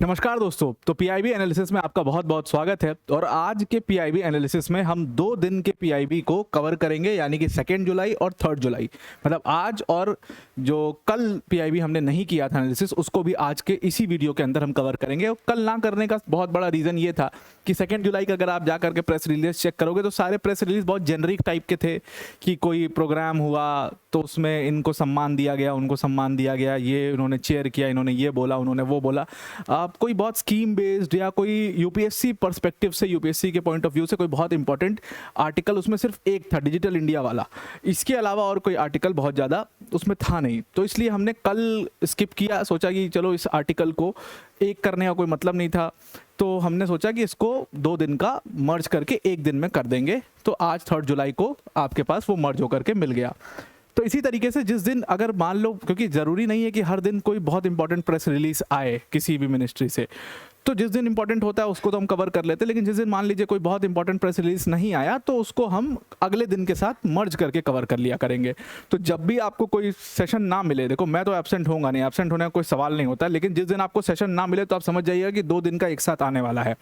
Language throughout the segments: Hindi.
नमस्कार दोस्तों। तो पीआईबी एनालिसिस में आपका बहुत बहुत स्वागत है। और आज के पीआईबी एनालिसिस में हम 2 दिन के पीआईबी को कवर करेंगे, यानी कि 2 जुलाई और 3 जुलाई। मतलब आज और जो कल पीआईबी हमने नहीं किया था एनालिसिस, उसको भी आज के इसी वीडियो के अंदर हम कवर करेंगे। और कल ना करने का बहुत बड़ा रीज़न ये था कि 2 जुलाई का अगर आप जा करके प्रेस रिलीज चेक करोगे तो सारे प्रेस रिलीज बहुत जेनरिक टाइप के थे कि कोई प्रोग्राम हुआ तो उसमें इनको सम्मान दिया गया, उनको सम्मान दिया गया, ये उन्होंने चेयर किया, इन्होंने ये बोला, उन्होंने वो बोला। कोई बहुत स्कीम बेस्ड या कोई यूपीएससी पर्सपेक्टिव से, यूपीएससी के पॉइंट ऑफ व्यू से कोई बहुत इंपॉर्टेंट आर्टिकल उसमें सिर्फ एक था, डिजिटल इंडिया वाला। इसके अलावा और कोई आर्टिकल बहुत ज़्यादा उसमें था नहीं। तो इसलिए हमने कल स्किप किया, सोचा कि चलो इस आर्टिकल को एक करने का कोई मतलब नहीं था, तो हमने सोचा कि इसको 2 दिन का मर्ज करके 1 दिन में कर देंगे। तो आज 3 जुलाई को आपके पास वो मर्ज होकर के मिल गया। तो इसी तरीके से जिस दिन अगर मान लो, क्योंकि ज़रूरी नहीं है कि हर दिन कोई बहुत इंपॉर्टेंट प्रेस रिलीज आए किसी भी मिनिस्ट्री से, तो जिस दिन इंपॉर्टेंट होता है उसको तो हम कवर कर लेते हैं। लेकिन जिस दिन मान लीजिए कोई बहुत इंपॉर्टेंट प्रेस रिलीज नहीं आया तो उसको हम अगले दिन के साथ मर्ज करके कवर कर लिया करेंगे। तो जब भी आपको कोई सेशन ना मिले, देखो मैं तो एब्सेंट होऊंगा नहीं, एब्सेंट होने का कोई सवाल नहीं होता, लेकिन जिस दिन आपको सेशन ना मिले तो आप समझ जाइएगा कि 2 दिन का एक साथ आने वाला है।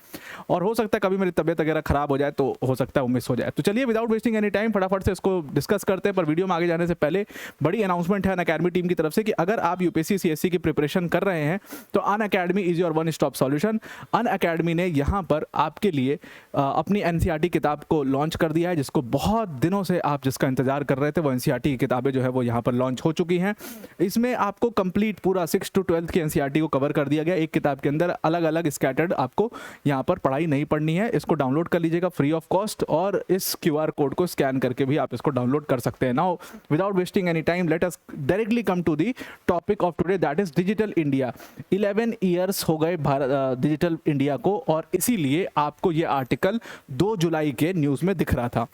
और हो सकता है कभी मेरी तबियत वगैरह खराब हो जाए तो हो सकता है वो मिस हो जाए। तो चलिए विदाउट वेस्टिंग एनी टाइम फटाफट से इसको डिस्कस करते हैं। पर वीडियो में आगे जाने से पहले बड़ी अनाउंसमेंट है अनअकैडमी टीम की तरफ से कि अगर आप यूपीएससी सीएससी की प्रिपरेशन कर रहे हैं तो Unacademy is your one stop solution. Unacademy ने यहाँ पर आपके लिए अपनी एनसीईआरटी किताब को लॉन्च कर दिया है, जिसको बहुत दिनों से आप जिसका इंतजार कर रहे थे। वो एनसीईआरटी की किताबें जो है वो यहाँ पर लॉन्च हो चुकी हैं। इसमें आपको कंप्लीट पूरा 6 to 12 की एनसीईआरटी को कवर कर दिया गया। एक किताब के अंदर अलग अलग स्कैटर्ड आपको यहाँ पर पढ़ाई नहीं पढ़नी है। इसको डाउनलोड कर लीजिएगा फ्री ऑफ कॉस्ट, और इस क्यूआर कोड को स्कैन करके भी आप इसको डाउनलोड कर सकते हैं। Now without wasting any time let us directly come to the topic of today, that is digital India. 11 years हो गए भारत डिजिटल इंडिया को, और इसीलिए आपको ये आर्टिकल 2 जुलाई के न्यूज़ में दिख रहा था।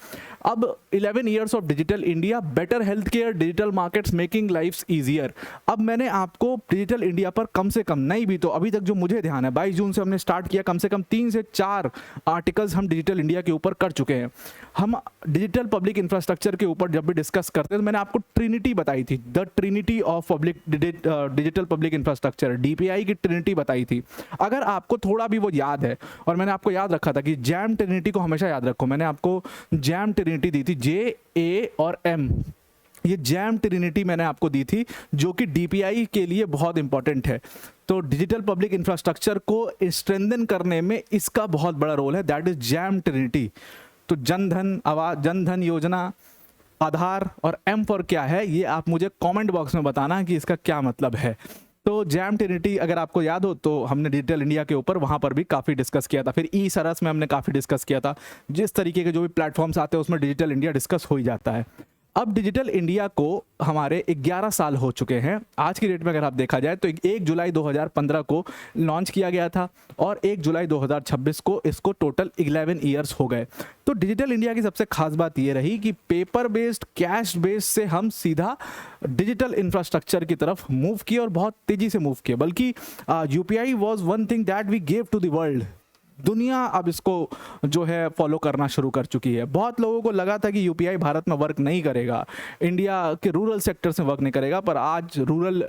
अब 11 years of digital India, better health care, digital markets making lifes easier. अब मैंने आपको डिजिटल इंडिया पर कम से कम, नहीं भी तो अभी तक जो मुझे ध्यान है 22 जून से हमने स्टार्ट किया, कम से कम 3 से 4 आर्टिकल्स हम डिजिटल इंडिया के ऊपर कर चुके हैं। हम डिजिटल पब्लिक इंफ्रास्ट्रक्चर के ऊपर जब भी डिस्कस करते हैं तो मैंने आपको ट्रिनिटी बताई थी, the Trinity of public digital public infrastructure, DPI की ट्रिनिटी बताई थी। अगर आपको थोड़ा भी वो याद है, और मैंने आपको याद रखा था कि जैम ट्रिनिटी को हमेशा याद रखो, मैंने आपको जैम ट्रिनिटी दी थी, JA और M, ये जैम ट्रिनिटी मैंने आपको दी थी, जो कि डीपीआई के लिए बहुत इंपॉर्टेंट है। तो डिजिटल पब्लिक इंफ्रास्ट्रक्चर को स्ट्रेंथन करने में इसका बहुत बड़ा रोल है, दैट इज जैम ट्रिनिटी। तो जनधन आवाज, जनधन योजना, आधार और M फॉर क्या है, ये आप मुझे कमेंट बॉक्स में बताना कि इसका क्या मतलब है। तो जैम ट्रिनिटी अगर आपको याद हो तो हमने डिजिटल इंडिया के ऊपर वहाँ पर भी काफ़ी डिस्कस किया था। फिर ई सरस में हमने काफ़ी डिस्कस किया था। जिस तरीके के जो भी प्लेटफॉर्म्स आते हैं उसमें डिजिटल इंडिया डिस्कस हो ही जाता है। अब डिजिटल इंडिया को हमारे 11 साल हो चुके हैं। आज की डेट में अगर आप देखा जाए तो 1 जुलाई 2015 को लॉन्च किया गया था, और 1 जुलाई 2026 को इसको टोटल 11 ईयर्स हो गए। तो डिजिटल इंडिया की सबसे खास बात ये रही कि पेपर बेस्ड, कैश बेस्ड से हम सीधा डिजिटल इंफ्रास्ट्रक्चर की तरफ मूव किए, और बहुत तेज़ी से मूव किए। बल्कि UPI was one thing that we gave to the world. दुनिया अब इसको जो है फॉलो करना शुरू कर चुकी है। बहुत लोगों को लगा था कि यूपीआई भारत में वर्क नहीं करेगा, इंडिया के रूरल सेक्टर्स में वर्क नहीं करेगा, पर आज रूरल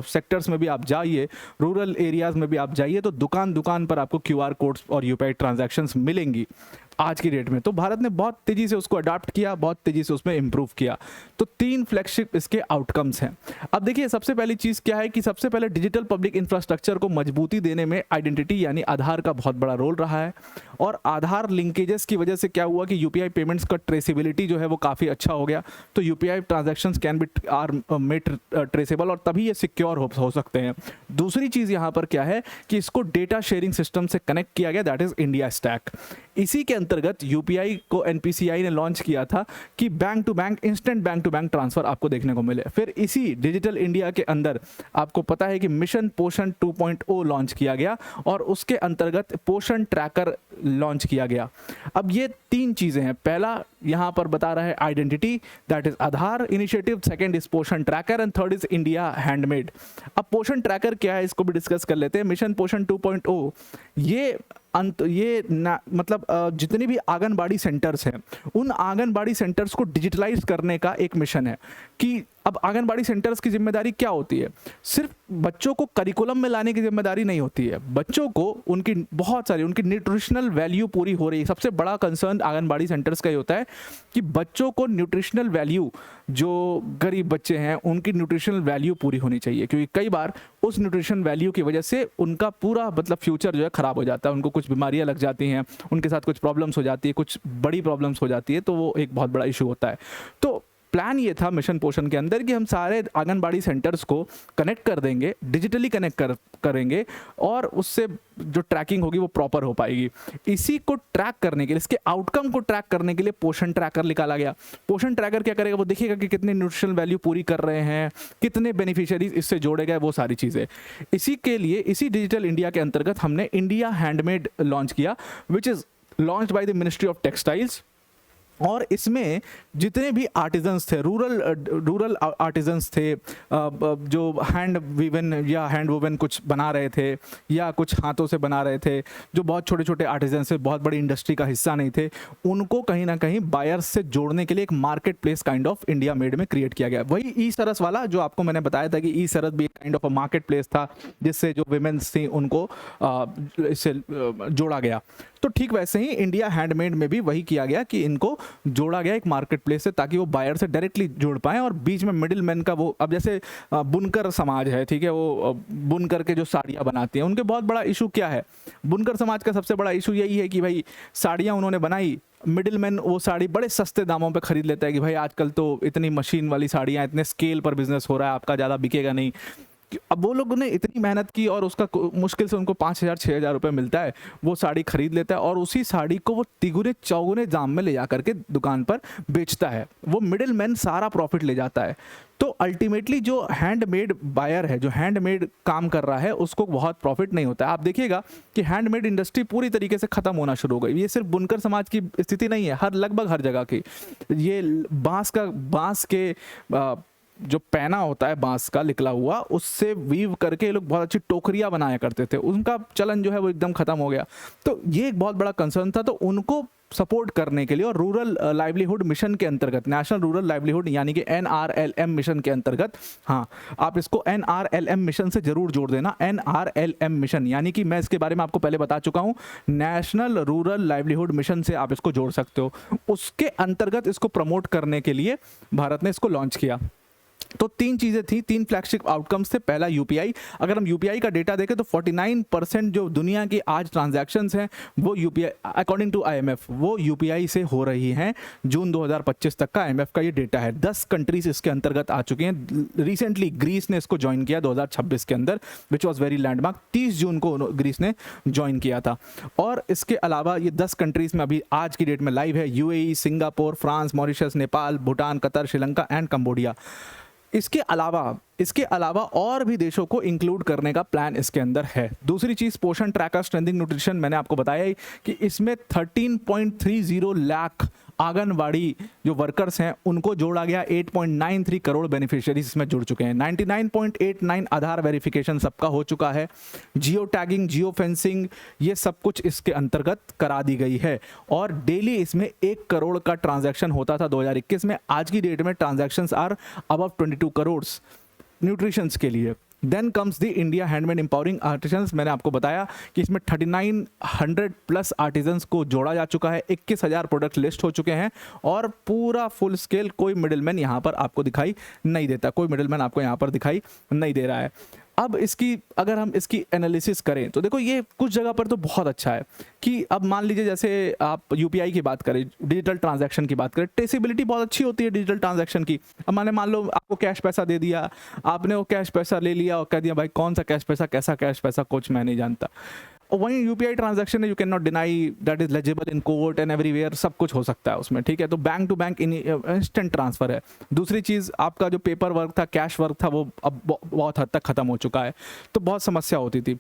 सेक्टर्स में भी आप जाइए, रूरल एरियाज़ में भी आप जाइए तो दुकान दुकान पर आपको क्यूआर कोड्स और यूपीआई ट्रांजैक्शंस मिलेंगी आज की डेट में। तो भारत ने बहुत तेज़ी से उसको अडॉप्ट किया, बहुत तेज़ी से उसमें इम्प्रूव किया। तो 3 फ्लैगशिप इसके आउटकम्स हैं। अब देखिए सबसे पहली चीज़ क्या है कि सबसे पहले डिजिटल पब्लिक इंफ्रास्ट्रक्चर को मजबूती देने में आइडेंटिटी यानी आधार का बहुत बड़ा रोल रहा है। और आधार लिंकेजेस की वजह से क्या हुआ कि यूपीआई पेमेंट्स का ट्रेसेबिलिटी जो है वो काफ़ी अच्छा हो गया। तो UPI transactions can be are made traceable, और तभी ये सिक्योर हो सकते हैं। दूसरी चीज़ यहाँ पर क्या है कि इसको डेटा शेयरिंग सिस्टम से कनेक्ट किया गया, दैट इज़ इंडिया स्टैक। इसी के अंतर्गत यूपीआई को एनपीसीआई ने लॉन्च किया था कि bank to bank, instant bank to bank transfer आपको देखने को मिले। फिर इसी डिजिटल इंडिया के अंदर आपको पता है कि मिशन पोषण 2.0 लॉन्च किया गया, और उसके अंतर्गत पोषण ट्रैकर लॉन्च किया गया। अब ये 3 चीज़ें हैं। पहला यहाँ पर बता रहा है identity, that is Aadhaar initiative, second is Poshan tracker, and third is India handmade. अब पोषण ट्रैकर क्या है इसको भी डिस्कस कर लेते हैं। मिशन पोषण 2.0 ये अंत ये ना मतलब जितने भी आंगनबाड़ी सेंटर्स हैं उन आंगनबाड़ी सेंटर्स को डिजिटलाइज करने का एक मिशन है कि अब आंगनबाड़ी सेंटर्स की जिम्मेदारी क्या होती है, सिर्फ बच्चों को करिकुलम में लाने की जिम्मेदारी नहीं होती है, बच्चों को उनकी बहुत सारी उनकी न्यूट्रिशनल वैल्यू पूरी हो रही है। सबसे बड़ा कंसर्न आंगनबाड़ी सेंटर्स का ही होता है कि बच्चों को न्यूट्रिशनल वैल्यू, जो गरीब बच्चे हैं उनकी न्यूट्रिशनल वैल्यू पूरी होनी चाहिए, क्योंकि कई बार उस न्यूट्रिशन वैल्यू की वजह से उनका पूरा मतलब फ्यूचर जो है ख़राब हो जाता है, उनको कुछ बीमारियां लग जाती हैं, उनके साथ कुछ प्रॉब्लम्स हो जाती है, कुछ बड़ी प्रॉब्लम्स हो जाती है, तो वो एक बहुत बड़ा इशू होता है। तो प्लान ये था मिशन पोषण के अंदर कि हम सारे आंगनबाड़ी सेंटर्स को कनेक्ट कर देंगे, डिजिटली कनेक्ट करेंगे और उससे जो ट्रैकिंग होगी वो प्रॉपर हो पाएगी। इसी को ट्रैक करने के लिए, इसके आउटकम को ट्रैक करने के लिए पोषण ट्रैकर निकाला गया। पोषण ट्रैकर क्या करेगा, वो देखिएगा कि कितने न्यूट्रिशनल वैल्यू पूरी कर रहे हैं, कितने बेनिफिशियरीज इससे जोड़े गए, वो सारी चीज़ें। इसी के लिए इसी डिजिटल इंडिया के अंतर्गत हमने इंडिया हैंडमेड लॉन्च किया, which is launched by the ministry of textiles. और इसमें जितने भी आर्टिजन्स थे, रूरल आर्टिजन्स थे, जो हैंड वीवन या हैंड वोवन कुछ बना रहे थे या कुछ हाथों से बना रहे थे, जो बहुत छोटे छोटे आर्टिजन्स थे, बहुत बड़ी इंडस्ट्री का हिस्सा नहीं थे, उनको कहीं ना कहीं बायर्स से जोड़ने के लिए एक market place kind of India made में क्रिएट किया गया। वही ई सरस वाला जो आपको मैंने बताया था कि ई सरस भी kind of a market place था, जिससे जो विमेंस थी उनको इससे जोड़ा गया। तो ठीक वैसे ही इंडिया हैंडमेड में भी वही किया गया कि इनको जोड़ा गया एक मार्केट प्लेस से, ताकि वो बायर से डायरेक्टली जुड़ पाएं और बीच में मिडिल मैन का वो, अब जैसे बुनकर समाज है, ठीक है, वो बुनकर के जो साड़ियाँ बनाती हैं, उनके बहुत बड़ा इशू क्या है, बुनकर समाज का सबसे बड़ा इशू यही है कि भाई साड़ियाँ उन्होंने बनाई, मिडिल मैन वो साड़ी बड़े सस्ते दामों पे खरीद लेता है कि भाई आजकल तो इतनी मशीन वाली साड़ियाँ, इतने स्केल पर बिजनेस हो रहा है, आपका ज़्यादा बिकेगा नहीं। अब वो लोगों ने इतनी मेहनत की और उसका मुश्किल से उनको 5,000-6,000 रुपये मिलता है, वो साड़ी खरीद लेता है और उसी साड़ी को वो तिगुने चौगुने दाम में ले जा करके दुकान पर बेचता है, वो मिडिल मैन सारा प्रॉफिट ले जाता है। तो अल्टीमेटली जो हैंडमेड बायर है, जो हैंडमेड काम कर रहा है, उसको बहुत प्रॉफिट नहीं होता है। आप देखिएगा कि हैंडमेड इंडस्ट्री पूरी तरीके से ख़त्म होना शुरू हो गई। ये सिर्फ बुनकर समाज की स्थिति नहीं है, लगभग हर जगह की। ये बांस के जो पैना होता है बांस का निकला हुआ, उससे वीव करके ये लोग बहुत अच्छी टोकरियां बनाया करते थे, उनका चलन जो है वो एकदम खत्म हो गया। तो ये एक बहुत बड़ा कंसर्न था, तो उनको सपोर्ट करने के लिए और रूरल लाइवलीहुड मिशन के अंतर्गत, नेशनल रूरल लाइवलीहुड यानी कि NRLM मिशन के अंतर्गत, हाँ आप इसको NRLM मिशन से जरूर जोड़ देना। NRLM मिशन यानी कि मैं इसके बारे में आपको पहले बता चुका हूँ, नेशनल रूरल लाइवलीहुड मिशन से आप इसको जोड़ सकते हो। उसके अंतर्गत इसको प्रमोट करने के लिए भारत ने इसको लॉन्च किया। तो तीन चीज़ें थी, तीन फ्लैगशिप आउटकम्स थे। पहला यूपीआई, अगर हम यूपीआई का डेटा देखें तो 49% जो दुनिया की आज ट्रांजैक्शंस हैं वो यूपीआई, अकॉर्डिंग टू IMF, वो यूपीआई से हो रही हैं। जून 2025 तक का IMF का ये डेटा है। 10 कंट्रीज इसके अंतर्गत आ चुकी हैं। रिसेंटली ग्रीस ने इसको ज्वाइन किया 2026 के अंदर, विच वॉज वेरी लैंडमार्क। 30 जून को ग्रीस ने ज्वाइन किया था। और इसके अलावा ये 10 कंट्रीज में अभी आज की डेट में लाइव है: UAE, Singapore, France, Mauritius, Nepal, Bhutan, Qatar, Sri Lanka and Cambodia. इसके अलावा और भी देशों को इंक्लूड करने का प्लान इसके अंदर है। दूसरी चीज़, पोषण ट्रैकर स्ट्रेंथिंग न्यूट्रिशन, मैंने आपको बताया ही कि इसमें 13.30 लाख आंगनवाड़ी जो वर्कर्स हैं उनको जोड़ा गया। 8.93 करोड़ बेनिफिशियरीज इसमें जुड़ चुके हैं। 99.89 आधार वेरिफिकेशन सबका हो चुका है। जियो टैगिंग, जियो फेंसिंग, ये सब कुछ इसके अंतर्गत करा दी गई है। और डेली इसमें 1 करोड़ का ट्रांजैक्शन होता था 2021 में। आज की डेट में transactions are above 22 crore nutritions के लिए। Then comes the India handmade empowering artisans. मैंने आपको बताया कि इसमें 3900 प्लस आर्टिजन्स को जोड़ा जा चुका है। 21,000 प्रोडक्ट लिस्ट हो चुके हैं और पूरा फुल स्केल, कोई मिडिलमैन यहाँ पर आपको दिखाई नहीं देता, कोई मिडिलमैन आपको यहाँ पर दिखाई नहीं दे रहा है। अब अगर हम इसकी एनालिसिस करें तो देखो, ये कुछ जगह पर तो बहुत अच्छा है कि अब मान लीजिए जैसे आप यूपीआई की बात करें, डिजिटल ट्रांजैक्शन की बात करें, ट्रेसेबिलिटी बहुत अच्छी होती है डिजिटल ट्रांजैक्शन की। अब मान लो आपको कैश पैसा दे दिया, आपने वो कैश पैसा ले लिया और कह दिया भाई कौन सा कैश पैसा, कैसा कैश पैसा, कुछ मैं नहीं जानता। और वहीं यूपीआई ट्रांजैक्शन है, you can not deny, that is legible in court and everywhere, सब कुछ हो सकता है उसमें, ठीक है। तो bank to bank instant transfer है। दूसरी चीज़, आपका जो पेपर वर्क था, कैश वर्क था, वो अब बहुत हद तक खत्म हो चुका है। तो बहुत समस्या होती थी।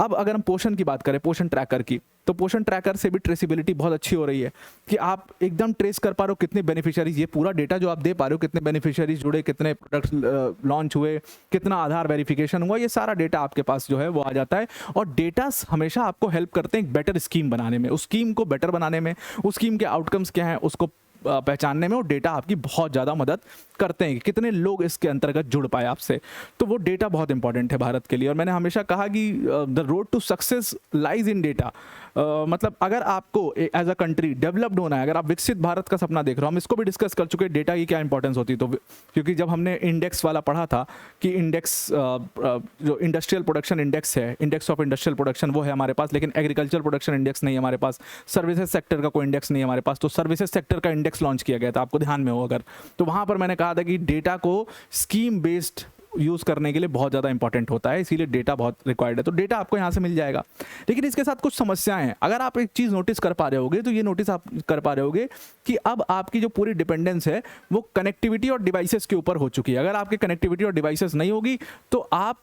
अब अगर हम पोषण की बात करें, पोषण ट्रैकर की, तो पोषण ट्रैकर से भी ट्रेसिबिलिटी बहुत अच्छी हो रही है कि आप एकदम ट्रेस कर पा रहे हो कितने बेनिफिशियरीज, ये पूरा डेटा जो आप दे पा रहे हो, कितने बेनिफिशियरीज जुड़े, कितने प्रोडक्ट्स लॉन्च हुए, कितना आधार वेरिफिकेशन हुआ, ये सारा डेटा आपके पास जो है वो आ जाता है। और डेटा हमेशा आपको हेल्प करते हैं एक बेटर स्कीम बनाने में, उस स्कीम को बेटर बनाने में, उस स्कीम के आउटकम्स क्या हैं उसको पहचानने में। और डेटा आपकी बहुत ज़्यादा मदद करते हैं कि कितने लोग इसके अंतर्गत जुड़ पाए आपसे। तो वो डेटा बहुत इंपॉर्टेंट है भारत के लिए। और मैंने हमेशा कहा कि the road to success lies in data. मतलब अगर आपको एज अ कंट्री डेवलप्ड होना है, अगर आप विकसित भारत का सपना देख रहे हो, हम इसको भी डिस्कस कर चुके हैं डेटा की क्या इंपॉर्टेंस होती है। तो क्योंकि जब हमने इंडेक्स वाला पढ़ा था कि इंडेक्स जो इंडस्ट्रियल प्रोडक्शन इंडेक्स है, इंडेक्स ऑफ इंडस्ट्रियल प्रोडक्शन वो है हमारे पास, लेकिन एग्रीकल्चर प्रोडक्शन इंडेक्स नहीं है हमारे पास, सर्विसेज सेक्टर का कोई इंडेक्स नहीं है हमारे पास। तो सर्विसेज सेक्टर का इंडेक्स लॉन्च किया गया था, आपको ध्यान में हो अगर, तो वहाँ पर मैंने कहा था कि डेटा को स्कीम बेस्ड यूज़ करने के लिए बहुत ज़्यादा इंपॉर्टेंट होता है, इसीलिए डेटा बहुत रिक्वायर्ड है। तो डेटा आपको यहाँ से मिल जाएगा, लेकिन इसके साथ कुछ समस्याएं हैं। अगर आप एक चीज़ नोटिस कर पा रहे होगे तो ये नोटिस आप कर पा रहे होगे कि अब आपकी जो पूरी डिपेंडेंस है वो कनेक्टिविटी और डिवाइसेस के ऊपर हो चुकी है। अगर आपकी कनेक्टिविटी और डिवाइसेस नहीं होगी तो आप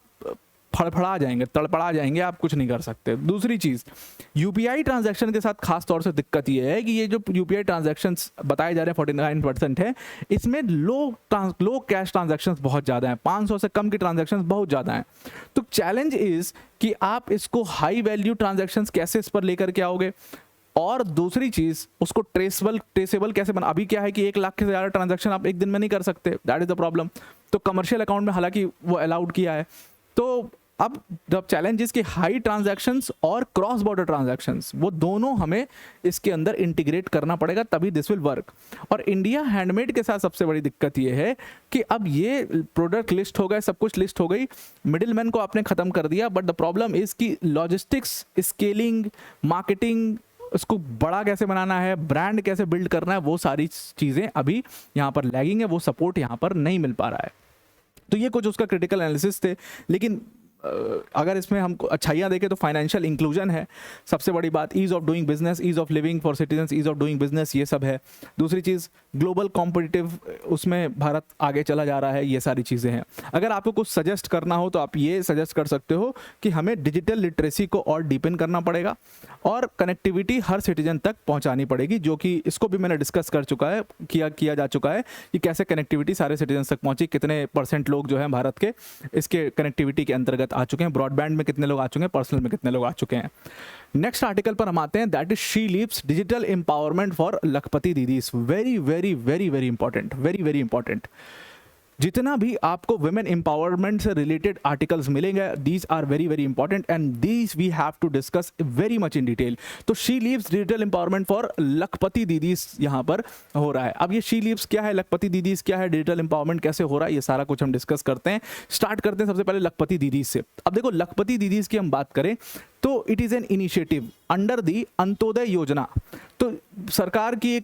फड़फड़ा जाएंगे, तड़पड़ा जाएंगे, आप कुछ नहीं कर सकते। दूसरी चीज़, यूपीआई ट्रांजैक्शन के साथ खास तौर से दिक्कत ये है कि ये जो यूपीआई ट्रांजैक्शंस बताए जा रहे हैं 49% है, इसमें लो कैश ट्रांजैक्शंस बहुत ज़्यादा हैं, 500 से कम की ट्रांजैक्शंस बहुत ज़्यादा हैं। तो चैलेंज इज़ कि आप इसको हाई वैल्यू ट्रांजैक्शंस कैसे इस पर लेकर के आओगे। और दूसरी चीज़, उसको ट्रेसेबल कैसे बना। अभी क्या है कि 1 लाख से ज़्यादा ट्रांजैक्शन आप एक दिन में नहीं कर सकते, दैट इज़ द प्रॉब्लम। तो कमर्शियल अकाउंट में हालांकि वो अलाउड किया है। तो अब जब चैलेंजेस की हाई ट्रांजैक्शंस और क्रॉस बॉर्डर ट्रांजैक्शंस, वो दोनों हमें इसके अंदर इंटीग्रेट करना पड़ेगा, तभी दिस विल वर्क। और इंडिया हैंडमेड के साथ सबसे बड़ी दिक्कत ये है कि अब ये प्रोडक्ट लिस्ट हो गए, सब कुछ लिस्ट हो गई, मिडिलमैन को आपने ख़त्म कर दिया, बट द प्रॉब्लम इज़ कि लॉजिस्टिक्स, स्केलिंग, मार्केटिंग, उसको बड़ा कैसे बनाना है, ब्रांड कैसे बिल्ड करना है, वो सारी चीज़ें अभी यहाँ पर लैगिंग है, वो सपोर्ट यहाँ पर नहीं मिल पा रहा है। तो ये कुछ उसका क्रिटिकल एनालिसिस थे। लेकिन अगर इसमें हमको अच्छाइयाँ देखें तो फाइनेंशियल इंक्लूजन है सबसे बड़ी बात, ease of doing business, ease of living for citizens, ease of doing business, ये सब है। दूसरी चीज़, ग्लोबल कॉम्पिटिटिव, उसमें भारत आगे चला जा रहा है, ये सारी चीज़ें हैं। अगर आपको कुछ सजेस्ट करना हो तो आप ये सजेस्ट कर सकते हो कि हमें डिजिटल लिटरेसी को और डीपन करना पड़ेगा और कनेक्टिविटी हर सिटीजन तक पहुँचानी पड़ेगी, जो कि इसको भी मैंने डिस्कस कर चुका है, किया जा चुका है कि कैसे कनेक्टिविटी सारे सिटीजन तक पहुँची, कितने % लोग जो हैं भारत के इसके कनेक्टिविटी के अंतर्गत आ चुके हैं, ब्रॉडबैंड में कितने लोग आ चुके हैं, पर्सनल में कितने लोग आ चुके हैं। नेक्स्ट आर्टिकल पर हम आते हैं, that is she leaps digital empowerment for Lakhpati Didis. Very very very very important, very very important. जितना भी आपको वुमेन एम्पावरमेंट से रिलेटेड आर्टिकल्स मिलेंगे, these are very very important and these we have to discuss very much in detail. तो she leaves digital empowerment for Lakhpati Didis यहाँ पर हो रहा है। अब ये शी लीव्स क्या है, लखपति दीदीज क्या है, डिजिटल एम्पावरमेंट कैसे हो रहा है, ये सारा कुछ हम डिस्कस करते हैं। स्टार्ट करते हैं सबसे पहले लखपति दीदीज से। अब देखो, लखपति दीदीज की हम बात करें तो it is an initiative under the Antyodaya योजना। तो सरकार की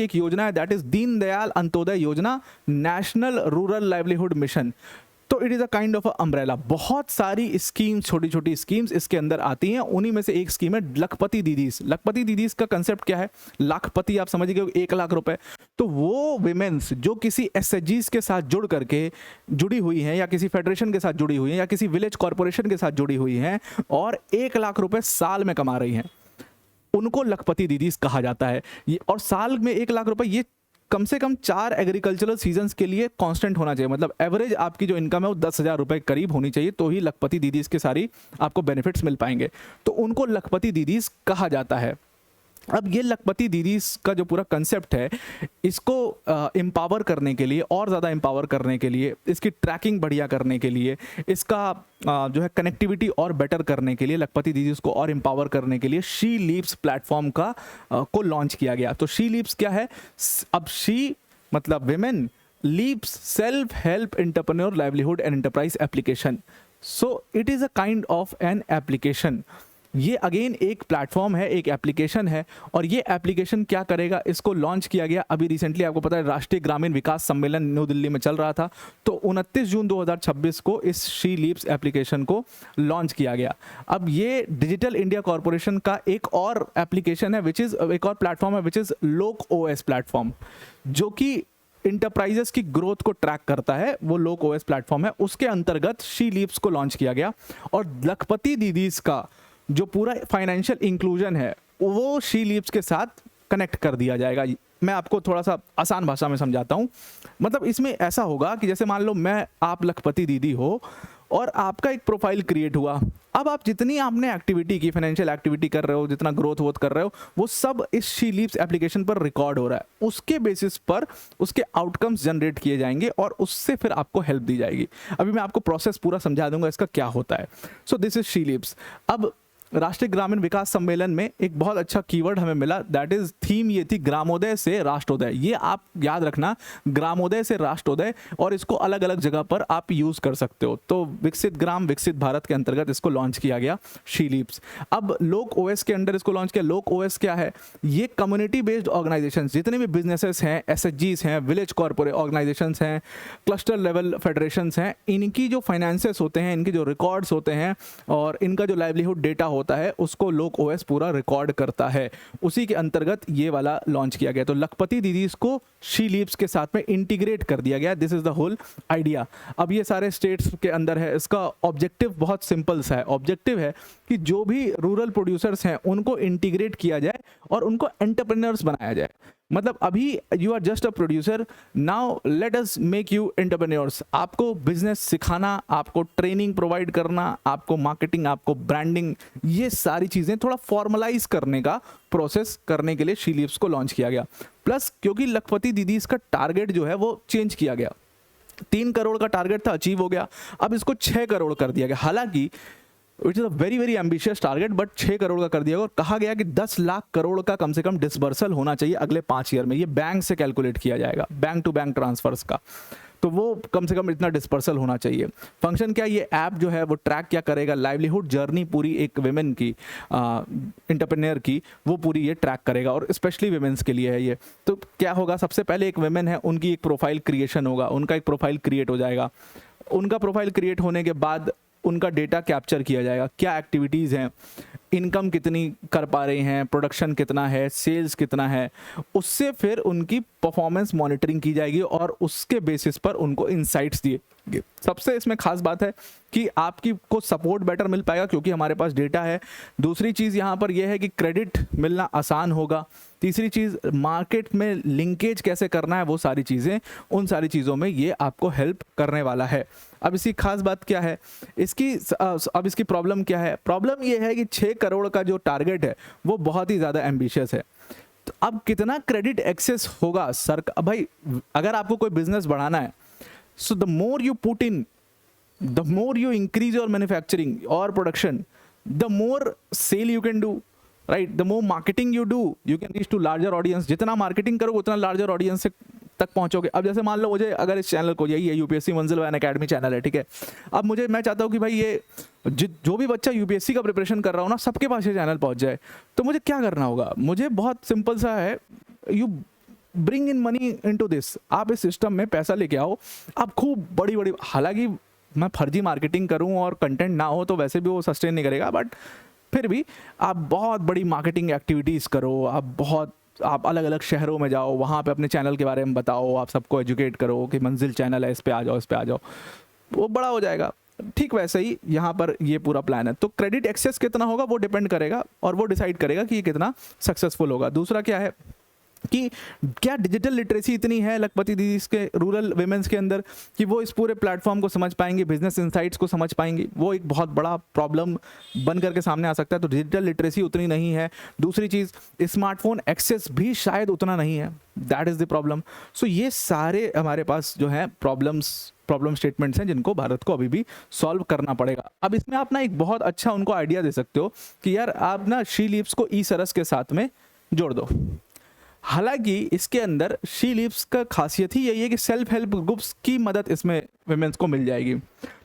एक योजना है, दैट इज दीन दयाल अंत्योदय योजना, नेशनल रूरल लाइवलीहुड मिशन। तो it is a kind of umbrella. बहुत सारी स्कीम्स, छोटी छोटी स्कीम्स इसके अंदर आती हैं। उन्हीं में से एक स्कीम है लखपति दीदीज। लखपति दीदीज का कंसेप्ट क्या है, लाखपति आप समझ गए, 1 लाख रुपए। तो वो विमेन्स जो किसी एसएचजीज के साथ जुड़ी हुई हैं, या किसी फेडरेशन के साथ जुड़ी हुई हैं, या किसी विलेज कॉरपोरेशन के साथ जुड़ी हुई हैं और 1 लाख रुपए साल में कमा रही हैं, उनको लखपति दीदीज कहा जाता है। ये और साल में 1 लाख रुपए, ये कम से कम 4 एग्रीकल्चरल सीजन्स के लिए कांस्टेंट होना चाहिए। मतलब एवरेज आपकी जो इनकम है वो 10,000 रुपए करीब होनी चाहिए, तो ही लखपति दीदीज के सारी आपको बेनिफिट्स मिल पाएंगे। तो उनको लखपति दीदीज कहा जाता है। अब ये लखपति दीदीज का जो पूरा कंसेप्ट है, इसको एम्पावर करने के लिए, और ज़्यादा एम्पावर करने के लिए, इसकी ट्रैकिंग बढ़िया करने के लिए, इसका जो है कनेक्टिविटी और बेटर करने के लिए, लखपति दीदीज को और एम्पावर करने के लिए शी लीप्स प्लेटफॉर्म को लॉन्च किया गया। तो शी लीप्स क्या है, अब शी मतलब women, leaps self help entrepreneur livelihood and enterprise application. So it is a kind of an application. ये अगेन एक प्लेटफॉर्म है, एक एप्लीकेशन है। और ये एप्लीकेशन क्या करेगा, इसको लॉन्च किया गया अभी रिसेंटली, आपको पता है राष्ट्रीय ग्रामीण विकास सम्मेलन न्यू दिल्ली में चल रहा था, तो 29 जून 2026 को इस शी लीप्स एप्लीकेशन को लॉन्च किया गया। अब ये डिजिटल इंडिया कॉरपोरेशन का एक और एप्लीकेशन है, एक और प्लेटफॉर्म है विच इज़ लोक ओएस प्लेटफॉर्म, जो कि इंटरप्राइजेस की ग्रोथ को ट्रैक करता है। वो लोक ओएस प्लेटफॉर्म है, उसके अंतर्गत शी लीप्स को लॉन्च किया गया। और लखपति दीदीज का जो पूरा फाइनेंशियल इंक्लूजन है वो शी लीव्स के साथ कनेक्ट कर दिया जाएगा। मैं आपको थोड़ा सा आसान भाषा में समझाता हूँ। मतलब इसमें ऐसा होगा कि जैसे मान लो मैं आप लखपति दीदी हो और आपका एक प्रोफाइल क्रिएट हुआ। अब आप जितनी आपने एक्टिविटी की, फाइनेंशियल एक्टिविटी कर रहे हो, जितना ग्रोथ वोथ कर रहे हो, वो सब इस शी लीव्स एप्लीकेशन पर रिकॉर्ड हो रहा है। उसके बेसिस पर उसके आउटकम्स जनरेट किए जाएंगे और उससे फिर आपको हेल्प दी जाएगी। अभी मैं आपको प्रोसेस पूरा समझा दूंगा इसका क्या होता है। So this is she leaves. अब राष्ट्रीय ग्रामीण विकास सम्मेलन में एक बहुत अच्छा कीवर्ड हमें मिला, दैट इज थीम ये थी ग्रामोदय से राष्ट्रोदय। ये आप याद रखना, ग्रामोदय से राष्ट्रोदय, और इसको अलग अलग जगह पर आप यूज कर सकते हो। तो विकसित ग्राम विकसित भारत के अंतर्गत इसको लॉन्च किया गया शी लीव्स। अब लोक ओएस के अंडर इसको लॉन्च किया। लोक ओएस क्या है? ये कम्युनिटी बेस्ड ऑर्गेनाइजेशन, जितने भी बिजनेसेस हैं, एसएचजीज हैं, विलेज कॉर्पोरेट ऑर्गेनाइजेशंस हैं, क्लस्टर लेवल फेडरेशंस हैं, इनकी जो फाइनेंसेस होते हैं, इनके जो रिकॉर्ड्स होते हैं और इनका जो लाइवलीहुड डेटा होता है, उसको लोक ओएस पूरा रिकॉर्ड करता है। उसी के अंतर्गत ये वाला लॉन्च किया गया। तो लखपति दीदी को शी लीव्स के साथ में इंटीग्रेट कर दिया गया। This is the whole idea. अब ये सारे स्टेट्स के अंदर है। इसका ऑब्जेक्टिव बहुत सिंपल सा है। ऑब्जेक्टिव है कि जो भी रूरल प्रोड्यूसर्स हैं उनको इंटीग्रेट किया जाए और उनको एंटरप्रेन्योर्स बनाया जाए। मतलब अभी you are just a producer, now let us make you entrepreneurs. आपको बिजनेस सिखाना, आपको ट्रेनिंग प्रोवाइड करना, आपको मार्केटिंग, आपको ब्रांडिंग, ये सारी चीजें थोड़ा फॉर्मलाइज करने का प्रोसेस करने के लिए शी लीव्स को लॉन्च किया गया। प्लस क्योंकि लखपति दीदी इसका टारगेट जो है वो चेंज किया गया। 3 करोड़ का टारगेट था, अचीव हो गया। अब इसको 6 करोड़ कर दिया गया। हालांकि it is a very very ambitious target, but 6 crore का कर दिया गया और कहा गया कि 10 लाख करोड़ का कम से कम डिसबर्सल होना चाहिए अगले 5 ईयर में। ये बैंक से कैलकुलेट किया जाएगा, बैंक टू बैंक ट्रांसफर्स का। तो वो कम से कम इतना डिस्पर्सल होना चाहिए। फंक्शन क्या, ये ऐप जो है वो ट्रैक क्या करेगा, लाइवलीहुड जर्नी पूरी एक विमेन की, एंटरप्रेन्योर की, वो पूरी ये ट्रैक करेगा और स्पेशली विमेंस के लिए है ये। तो क्या होगा, सबसे पहले एक विमेन है, उनकी एक प्रोफाइल क्रिएशन होगा, उनका एक प्रोफाइल क्रिएट हो जाएगा। उनका प्रोफाइल क्रिएट होने के बाद उनका डेटा कैप्चर किया जाएगा, क्या एक्टिविटीज़ हैं, इनकम कितनी कर पा रहे हैं, प्रोडक्शन कितना है, सेल्स कितना है, उससे फिर उनकी परफॉर्मेंस मॉनिटरिंग की जाएगी और उसके बेसिस पर उनको इनसाइट्स दिए। सबसे इसमें खास बात है कि आपकी को सपोर्ट बेटर मिल पाएगा क्योंकि हमारे पास डेटा है। दूसरी चीज़ यहाँ पर यह है कि क्रेडिट मिलना आसान होगा। तीसरी चीज़, मार्केट में लिंकेज कैसे करना है, वो सारी चीज़ें, उन सारी चीज़ों में ये आपको हेल्प करने वाला है। अब इसकी खास बात क्या है, अब इसकी प्रॉब्लम क्या है? प्रॉब्लम ये है कि 6 करोड़ का जो टारगेट है वो बहुत ही ज़्यादा एम्बिशियस है। तो अब कितना क्रेडिट एक्सेस होगा सरकार? भाई अगर आपको कोई बिजनेस बढ़ाना है, so the more you put in, the more you increase your manufacturing or production, the more sale you can do, right? The more marketing you do, you can reach to larger audience. जितना मार्केटिंग करोगे उतना लार्जर ऑडियंस तक पहुंचोगे। अब जैसे मान लो मुझे अगर इस चैनल को, यही है यूपीएससी मंजिल वैन अकेडमी चैनल है, ठीक है। अब मैं चाहता हूँ कि भाई ये जो भी बच्चा यूपीएससी का प्रिपरेशन कर रहा हो ना, सबके पास ये चैनल पहुंच जाए। तो मुझे क्या करना होगा? मुझे बहुत सिंपल सा है, you bring in money into this. आप इस सिस्टम में पैसा लेके आओ, आप खूब बड़ी, हालांकि मैं फर्जी मार्केटिंग करूं और कंटेंट ना हो तो वैसे भी वो सस्टेन नहीं करेगा, बट फिर भी आप बहुत बड़ी मार्केटिंग एक्टिविटीज़ करो, आप अलग अलग शहरों में जाओ, वहाँ पे अपने चैनल के बारे में बताओ, आप सबको एजुकेट करो कि मंजिल चैनल है, इस पे आ जाओ, इस पे आ जाओ, वो बड़ा हो जाएगा। ठीक वैसे ही यहाँ पर ये पूरा प्लान है। तो क्रेडिट एक्सेस कितना होगा वो डिपेंड करेगा और वो डिसाइड करेगा कि ये कितना सक्सेसफुल होगा। दूसरा क्या है कि क्या डिजिटल लिटरेसी इतनी है लखपति दीदी के रूरल विमेंस के अंदर कि वो इस पूरे प्लेटफॉर्म को समझ पाएंगे, बिजनेस इंसाइट्स को समझ पाएंगे? वो एक बहुत बड़ा प्रॉब्लम बन करके सामने आ सकता है। तो डिजिटल लिटरेसी उतनी नहीं है। दूसरी चीज़, स्मार्टफोन एक्सेस भी शायद उतना नहीं है, दैट इज़ द प्रॉब्लम। सो ये सारे हमारे पास जो है प्रॉब्लम स्टेटमेंट्स हैं जिनको भारत को अभी भी सॉल्व करना पड़ेगा। अब इसमें आप ना एक बहुत अच्छा उनको आइडिया दे सकते हो कि यार आप ना शी लीव्स को ई सरस के साथ में जोड़ दो। हालांकि इसके अंदर शी लीव्स का खासियत ही यही है कि सेल्फ हेल्प ग्रुप्स की मदद इसमें विमेंस को मिल जाएगी।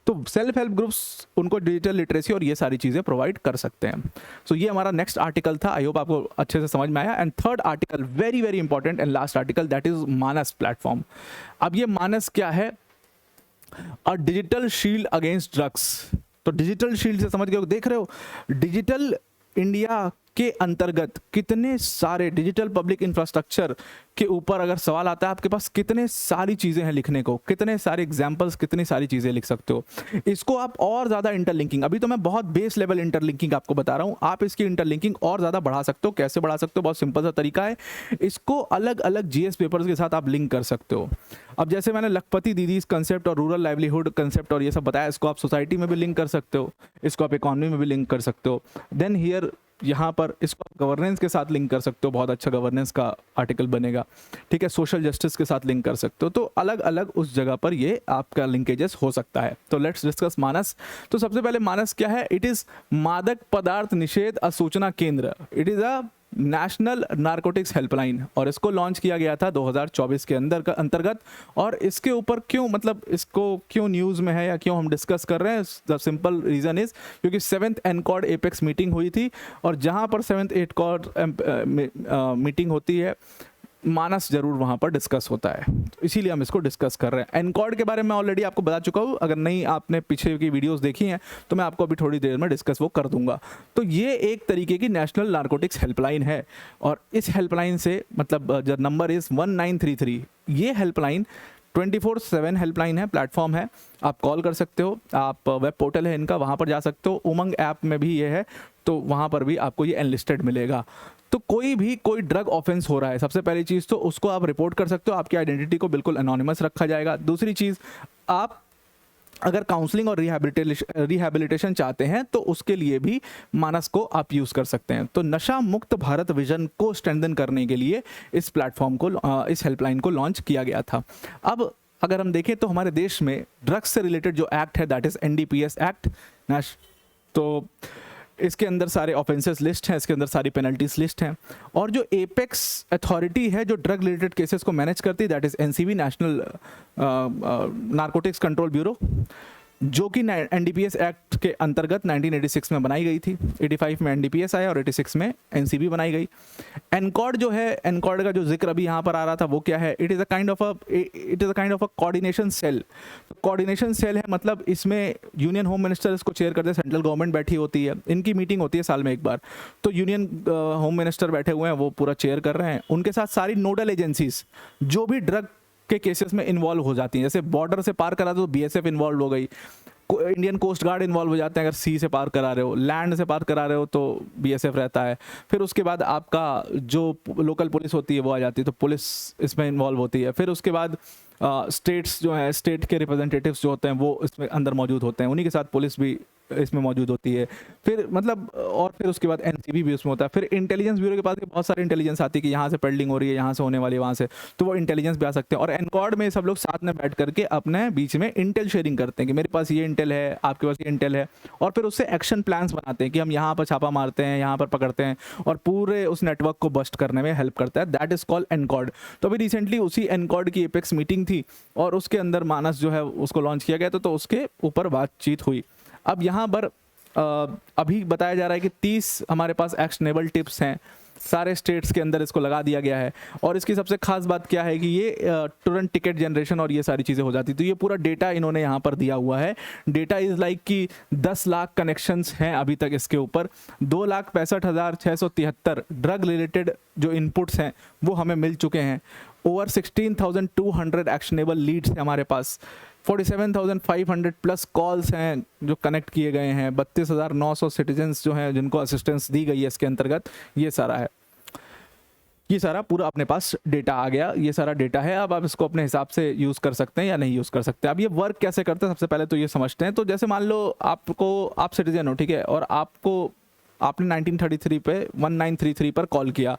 तो सेल्फ हेल्प ग्रुप्स उनको डिजिटल लिटरेसी और ये सारी चीज़ें प्रोवाइड कर सकते हैं। सो ये हमारा नेक्स्ट आर्टिकल था। आई होप आपको अच्छे से समझ में आया। And third article, very very important and last article, that is Manas platform. अब ये मानस क्या है? A digital shield against drugs. तो डिजिटल शील्ड से समझ गए, देख रहे हो डिजिटल इंडिया के अंतर्गत कितने सारे डिजिटल पब्लिक इंफ्रास्ट्रक्चर के ऊपर अगर सवाल आता है, आपके पास कितने सारी चीज़ें हैं लिखने को, कितने सारे एग्जाम्पल्स, कितनी सारी चीज़ें लिख सकते हो। इसको आप और ज़्यादा इंटरलिंकिंग, अभी तो मैं बहुत बेस लेवल इंटरलिंकिंग आपको बता रहा हूँ, आप इसकी इंटरलिंकिंग और ज़्यादा बढ़ा सकते हो। कैसे बढ़ा सकते हो? बहुत सिंपल सा तरीका है, इसको अलग अलग जीएस पेपर्स के साथ आप लिंक कर सकते हो। अब जैसे मैंने लखपति दीदीज कंसेप्ट और रूरल लाइवलीहुड कंसेप्ट और ये सब बताया, इसको आप सोसाइटी में भी लिंक कर सकते हो, इसको आप इकॉनमी में भी लिंक कर सकते हो। देन हियर यहाँ पर इसको आप गवर्नेंस के साथ लिंक कर सकते हो, बहुत अच्छा गवर्नेंस का आर्टिकल बनेगा, ठीक है। सोशल जस्टिस के साथ लिंक कर सकते हो। तो अलग अलग उस जगह पर ये आपका लिंकेजेस हो सकता है। तो लेट्स डिस्कस मानस। तो सबसे पहले मानस क्या है? इट इज मादक पदार्थ निषेध असूचना केंद्र। It is a national narcotics helpline और इसको लॉन्च किया गया था 2024 के अंतर्गत। और इसके ऊपर क्यों, मतलब इसको क्यों न्यूज़ में है या क्यों हम डिस्कस कर रहे हैं? द सिंपल रीज़न इज़ क्योंकि 7th एनकॉर्ड एपेक्स मीटिंग हुई थी और जहां पर 7th एनकॉर्ड मीटिंग होती है, मानस जरूर वहां पर डिस्कस होता है, तो इसीलिए हम इसको डिस्कस कर रहे हैं। एनकॉर्ड के बारे में ऑलरेडी आपको बता चुका हूँ, अगर नहीं आपने पीछे की वीडियोस देखी हैं तो मैं आपको अभी थोड़ी देर में डिस्कस वो कर दूंगा। तो ये एक तरीके की नेशनल नारकोटिक्स हेल्पलाइन है और इस हेल्पलाइन से, मतलब जो नंबर इज़ 1933, ये हेल्पलाइन 24/7 हेल्पलाइन है, प्लेटफॉर्म है, आप कॉल कर सकते हो, आप वेब पोर्टल है इनका, वहाँ पर जा सकते हो। उमंग ऐप में भी ये है, तो वहाँ पर भी आपको ये एनलिस्टेड मिलेगा। तो कोई ड्रग ऑफेंस हो रहा है, सबसे पहली चीज़ तो उसको आप रिपोर्ट कर सकते हो, आपकी आइडेंटिटी को बिल्कुल एनोनिमस रखा जाएगा। दूसरी चीज़, आप अगर काउंसलिंग और रिहैबिलिटेशन चाहते हैं तो उसके लिए भी मानस को आप यूज़ कर सकते हैं। तो नशा मुक्त भारत विजन को स्ट्रेंथन करने के लिए इस प्लेटफॉर्म को, इस हेल्पलाइन को लॉन्च किया गया था। अब अगर हम देखें तो हमारे देश में ड्रग्स से रिलेटेड जो एक्ट है, दैट इज़ एनडीपीएस एक्ट। तो इसके अंदर सारे ऑफेंसेस लिस्ट हैं, इसके अंदर सारी पेनल्टीज लिस्ट हैं। और जो एपेक्स अथॉरिटी है जो ड्रग रिलेटेड केसेस को मैनेज करती है, that is NCB, national narcotics control bureau, जो कि एनडीपीएस एक्ट के अंतर्गत 1986 में बनाई गई थी। 85 में एनडीपीएस आया और 86 में एनसीबी बनाई गई। एनकॉर्ड जो है, एनकॉर्ड का जो जिक्र अभी यहाँ पर आ रहा था वो क्या है? It is a kind of a coordination cell. Coordination cell है, मतलब इसमें यूनियन होम मिनिस्टर इसको चेयर करते हैं, सेंट्रल गवर्नमेंट बैठी होती है, इनकी मीटिंग होती है साल में एक बार, तो यूनियन होम मिनिस्टर बैठे हुए हैं, वो पूरा चेयर कर रहे हैं। उनके साथ सारी नोडल एजेंसीज जो भी ड्रग के केसेस में इन्वॉल्व हो जाती हैं, जैसे बॉर्डर से पार करा तो बीएसएफ इन्वॉल्व हो गई, इंडियन कोस्ट गार्ड इन्वॉल्व हो जाते हैं, अगर सी से पार करा रहे हो, लैंड से पार करा रहे हो तो बीएसएफ रहता है। फिर उसके बाद आपका जो लोकल पुलिस होती है वो आ जाती है, तो पुलिस इसमें इन्वॉल्व होती है। फिर उसके बाद स्टेट्स जो है, स्टेट के रिप्रेजेंटेटिव्स जो होते हैं वो इसमें अंदर मौजूद होते हैं, उन्हीं के साथ पुलिस भी इसमें मौजूद होती है। फिर मतलब, और फिर उसके बाद एनसीबी भी उसमें होता है। फिर इंटेलिजेंस ब्यूरो के पास बहुत सारी इंटेलिजेंस आती है कि यहाँ से पेडलिंग हो रही है, यहाँ से होने वाली है, वहाँ से, तो वो इंटेलिजेंस भी आ सकते हैं। और एनकॉर्ड में सब लोग साथ में बैठ करके अपने बीच में इंटेल शेयरिंग करते हैं कि मेरे पास ये इंटेल है, आपके पास ये इंटेल है, और फिर उससे एक्शन प्लान्स बनाते हैं कि हम यहाँ पर छापा मारते हैं, यहाँ पर पकड़ते हैं, और पूरे उस नेटवर्क को बस्ट करने में हेल्प करता है। That is called NCORD. तो अभी रिसेंटली उसी एनकॉर्ड की एपेक्स मीटिंग थी और उसके अंदर मानस जो है उसको लॉन्च किया गया था, तो उसके ऊपर बातचीत हुई। अब यहाँ पर अभी बताया जा रहा है कि 30 हमारे पास एक्शनेबल टिप्स हैं, सारे स्टेट्स के अंदर इसको लगा दिया गया है। और इसकी सबसे खास बात क्या है कि ये तुरंत टिकट जनरेशन और ये सारी चीज़ें हो जाती, तो ये पूरा डेटा इन्होंने यहाँ पर दिया हुआ है। डेटा इज़ लाइक कि 10 लाख कनेक्शंस हैं अभी तक इसके ऊपर, 2,65,673 ड्रग रिलेटेड जो इनपुट्स हैं वो हमें मिल चुके हैं। ओवर 16,200 एक्शनेबल लीड्स हैं हमारे पास, 47,500 प्लस कॉल्स हैं जो कनेक्ट किए गए हैं, 32,900 सिटीजन्स जो हैं जिनको असिस्टेंस दी गई है इसके अंतर्गत। ये सारा है, ये सारा पूरा अपने पास डेटा आ गया, ये सारा डेटा है। अब आप इसको अपने हिसाब से यूज़ कर सकते हैं या नहीं यूज़ कर सकते हैं। अब ये वर्क कैसे करता है सबसे पहले तो ये समझते हैं। तो जैसे मान लो आप सिटीजन हो, ठीक है, और आपने 1933 पे 1933 पर कॉल किया,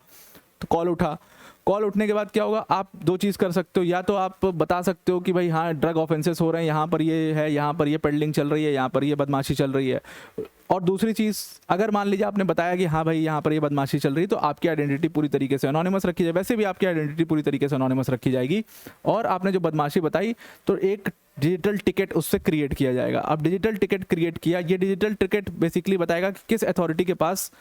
तो कॉल उठा। कॉल उठने के बाद क्या होगा, आप दो चीज़ कर सकते हो, या तो आप बता सकते हो कि भाई हाँ ड्रग ऑफेंसेस हो रहे हैं, यहाँ पर ये है, यहाँ पर ये पेडलिंग चल रही है, यहाँ पर ये बदमाशी चल रही है। और दूसरी चीज़, अगर मान लीजिए आपने बताया कि हाँ भाई यहाँ पर ये बदमाशी चल रही है, तो आपकी आइडेंटिटी पूरी तरीके से अनोनिमस रखी जाए। वैसे भी आपकी आइडेंटिटी पूरी तरीके से अनोनिमस रखी जाएगी। और आपने जो बदमाशी बताई तो एक डिजिटल टिकट उससे क्रिएट किया जाएगा। अब डिजिटल टिकट क्रिएट किया, ये डिजिटल टिकट बेसिकली बताएगा कि किस अथॉरिटी के पास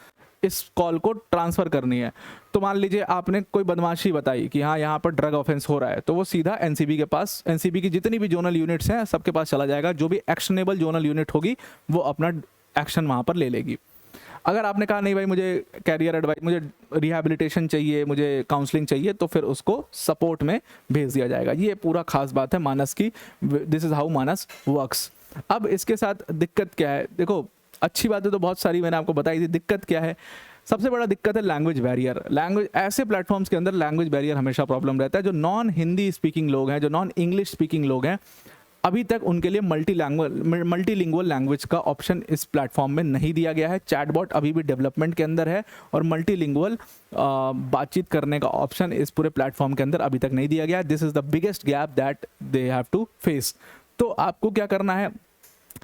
इस कॉल को ट्रांसफ़र करनी है। तो मान लीजिए आपने कोई बदमाशी बताई कि हाँ यहाँ पर ड्रग ऑफेंस हो रहा है, तो वो सीधा एनसीबी के पास, एनसीबी की जितनी भी जोनल यूनिट्स हैं सबके पास चला जाएगा। जो भी एक्शनेबल जोनल यूनिट होगी वो अपना एक्शन वहाँ पर ले लेगी। अगर आपने कहा नहीं भाई मुझे कैरियर एडवाइस, मुझे रिहैबिलिटेशन चाहिए, मुझे काउंसलिंग चाहिए, तो फिर उसको सपोर्ट में भेज दिया जाएगा। ये पूरा खास बात है मानस की, this is how Manas works. अब इसके साथ दिक्कत क्या है, देखो अच्छी बातें तो बहुत सारी मैंने आपको बताई थी, दिक्कत क्या है, सबसे बड़ा दिक्कत है लैंग्वेज बैरियर। लैंग्वेज, ऐसे प्लेटफॉर्म्स के अंदर लैंग्वेज बैरियर हमेशा प्रॉब्लम रहता है। जो नॉन हिंदी स्पीकिंग लोग हैं, जो नॉन इंग्लिश स्पीकिंग लोग हैं, अभी तक उनके लिए मल्टीलिंगुअल लैंग्वेज का ऑप्शन इस प्लेटफॉर्म में नहीं दिया गया है। चैटबॉट अभी भी डेवलपमेंट के अंदर है और मल्टीलिंगुअल बातचीत करने का ऑप्शन इस पूरे प्लेटफॉर्म के अंदर अभी तक नहीं दिया गया। This is the biggest gap that they have to face. तो आपको क्या करना है,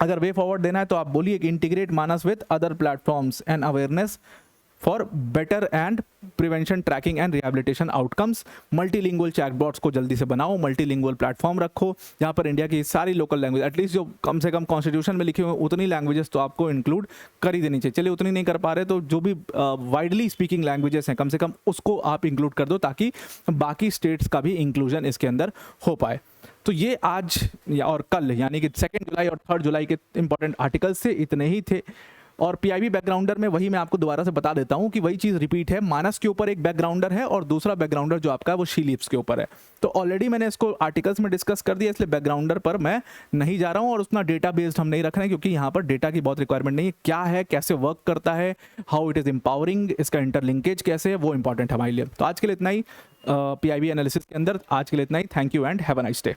अगर वे फॉरवर्ड देना है तो आप बोलिए कि integrate Manas with other platforms and awareness for better and prevention tracking and rehabilitation outcomes. Multilingual chatbots को जल्दी से बनाओ, मल्टीलिंगुअल प्लेटफॉर्म रखो जहाँ पर इंडिया की सारी लोकल लैंग्वेज, एटलीस्ट जो कम से कम कॉन्स्टिट्यूशन में लिखे हुए उतनी लैंग्वेजेस तो आपको इंक्लूड कर ही देनी चाहिए। चलिए उतनी नहीं कर पा रहे तो जो भी वाइडली स्पीकिंग लैंग्वेजेस हैं कम से कम उसको आप इंक्लूड कर दो, ताकि बाकी स्टेट्स का भी इंक्लूजन इसके अंदर हो पाए। तो ये आज और कल यानी कि 2 जुलाई और 3 जुलाई के इंपॉर्टेंट आर्टिकल्स से इतने ही थे। और पीआईबी बैकग्राउंडर में वही मैं आपको दोबारा से बता देता हूँ कि वही चीज़ रिपीट है, मानस के ऊपर एक बैकग्राउंडर है और दूसरा बैकग्राउंडर जो आपका है वो शी लीव्स के ऊपर है। तो ऑलरेडी मैंने इसको आर्टिकल्स में डिस्कस कर दिया, इसलिए बैकग्राउंडर पर मैं नहीं जा रहा हूँ और उतना डेटा बेस्ड हम नहीं रख रहे हैं, क्योंकि यहाँ पर डेटा की बहुत रिक्वायरमेंट नहीं है। क्या है, कैसे वर्क करता है, हाउ इट इज़ एम्पावरिंग, इसका इंटरलिंकेज कैसे है, वो इंपॉर्टेंट है हमारे लिए। तो आज के लिए इतना ही पीआईबी एनालिसिस के अंदर, आज के लिए इतना ही। Thank you and have a nice day.